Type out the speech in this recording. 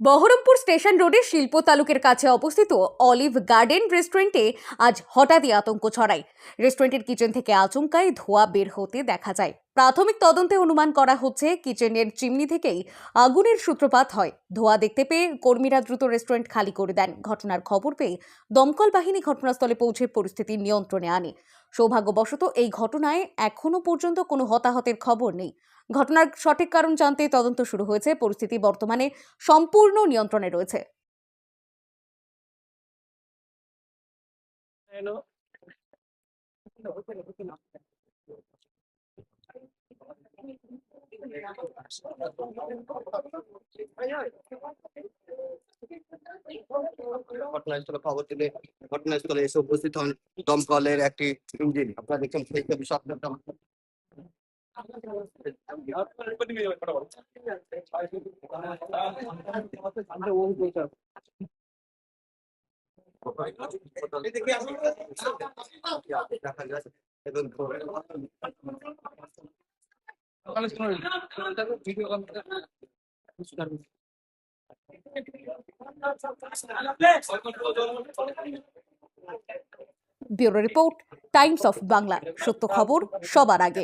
Baharampur station রোডে শিল্প তালুকের কাছে অবস্থিত অলিভ গার্ডেন রেস্টুরেন্টে আজ হঠাৎই আতঙ্ক ছড়ায়। রেস্টুরেন্টের কিচেন থেকে আচমকাই ধোঁয়া বের হতে দেখা যায়। প্রাথমিক তদন্তে অনুমান করা হচ্ছে কিচেনের চিমনি থেকেই আগুনের সূত্রপাত হয়। ধোঁয়া দেখতে পেয়ে কর্মীরা দ্রুত রেস্টুরেন্ট খালি করে দেন। ঘটনার খবর পেয়ে দমকল বাহিনী ঘটনাস্থলে পৌঁছে পরিস্থিতি নিয়ন্ত্রণে আনে। সৌভাগ্যবশত এই ঘটনায় এখনো পর্যন্ত কোনো হতাহতের খবর নেই। ঘটনার সঠিক কারণ জানতে তদন্ত শুরু হয়েছে। পরিস্থিতি বর্তমানে সম্পূর্ণ নিয়ন্ত্রণে রয়েছে। ঘটনাস্থলে খবর দিলে ঘটনাস্থলে এসে উপস্থিত হন দমকলের একটি ইঞ্জিন। আপনারা দেখছেন সেই শব্দটা দেখা যাচ্ছে এবং bureau report, Times of Bangla. সত্য খবর সবার আগে।